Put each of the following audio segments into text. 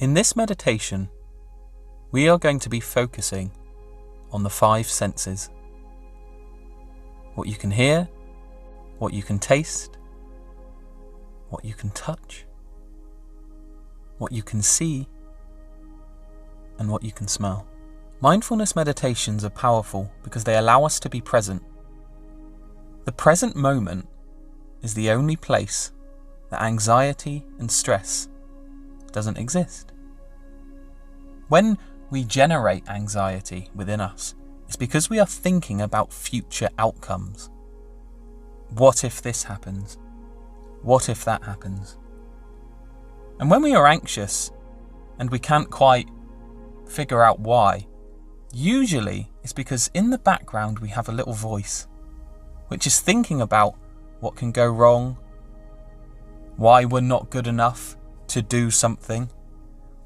In this meditation, we are going to be focusing on the 5 senses. What you can hear, what you can taste, what you can touch, what you can see, and what you can smell. Mindfulness meditations are powerful because they allow us to be present. The present moment is the only place that anxiety and stress doesn't exist. When we generate anxiety within us, it's because we are thinking about future outcomes. What if this happens? What if that happens? And when we are anxious and we can't quite figure out why, usually it's because in the background we have a little voice which is thinking about what can go wrong, why we're not good enough to do something.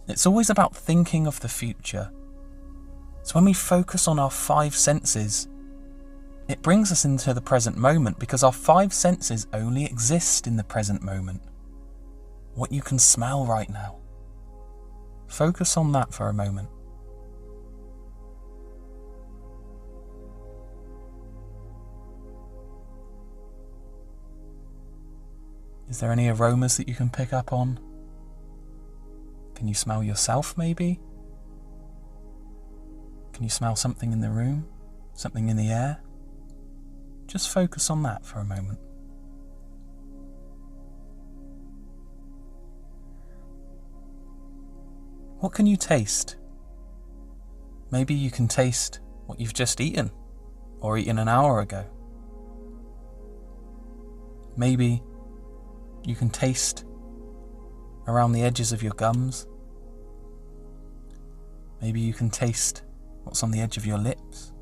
It's always about thinking of the future. So when we focus on our 5 senses, it brings us into the present moment because our 5 senses only exist in the present moment. What you can smell right now. Focus on that for a moment. Is there any aromas that you can pick up on? Can you smell yourself maybe? Can you smell something in the room? Something in the air? Just focus on that for a moment. What can you taste? Maybe you can taste what you've just eaten or eaten an hour ago. Maybe you can taste around the edges of your gums. Maybe you can taste what's on the edge of your lips.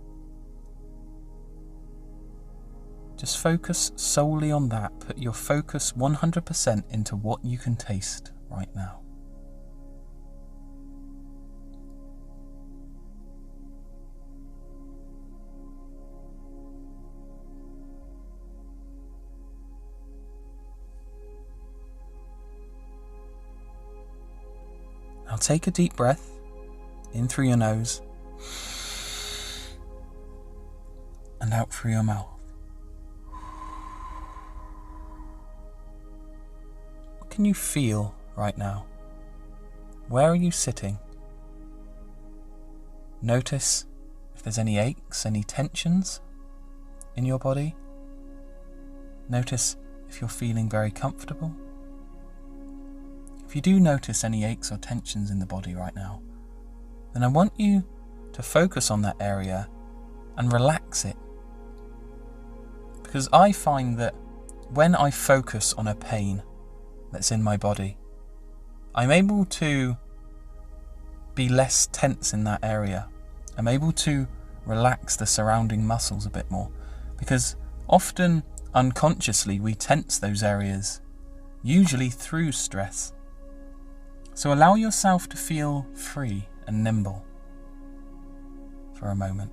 Just focus solely on that. Put your focus 100% into what you can taste right now. Now take a deep breath in through your nose and out through your mouth. What can you feel right now? Where are you sitting? Notice if there's any aches, any tensions in your body. Notice if you're feeling very comfortable. If you do notice any aches or tensions in the body right now, then I want you to focus on that area and relax it. Because I find that when I focus on a pain that's in my body, I'm able to be less tense in that area. I'm able to relax the surrounding muscles a bit more. Because often, unconsciously, we tense those areas, usually through stress. So allow yourself to feel free and nimble for a moment.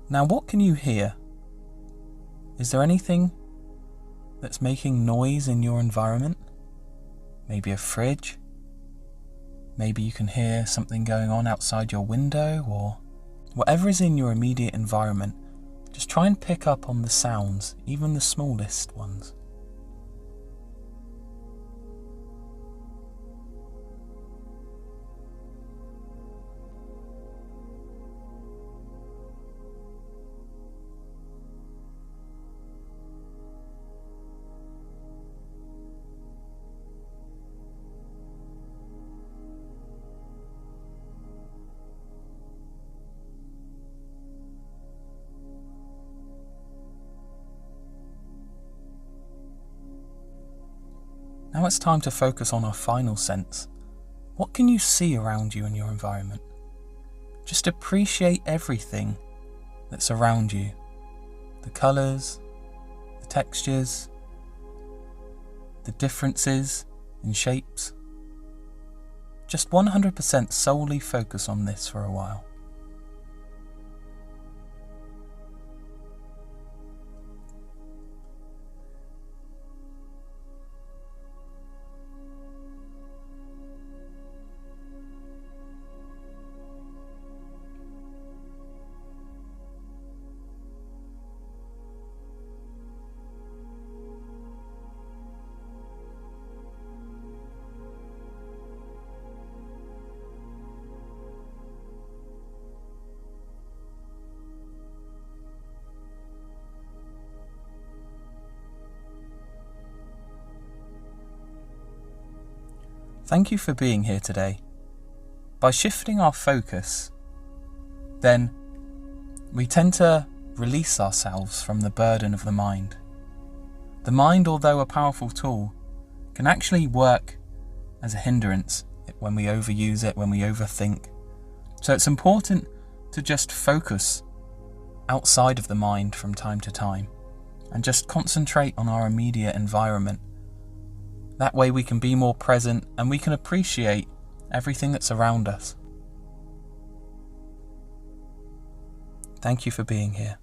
Now, what can you hear? Is there anything that's making noise in your environment? Maybe a fridge. Maybe you can hear something going on outside your window, or whatever is in your immediate environment. Just try and pick up on the sounds, even the smallest ones. Now it's time to focus on our final sense. What can you see around you in your environment? Just appreciate everything that's around you. The colours, the textures, the differences in shapes. Just 100% solely focus on this for a while. Thank you for being here today. By shifting our focus, then we tend to release ourselves from the burden of the mind. The mind, although a powerful tool, can actually work as a hindrance when we overuse it, when we overthink. So it's important to just focus outside of the mind from time to time and just concentrate on our immediate environment. That way we can be more present and we can appreciate everything that's around us. Thank you for being here.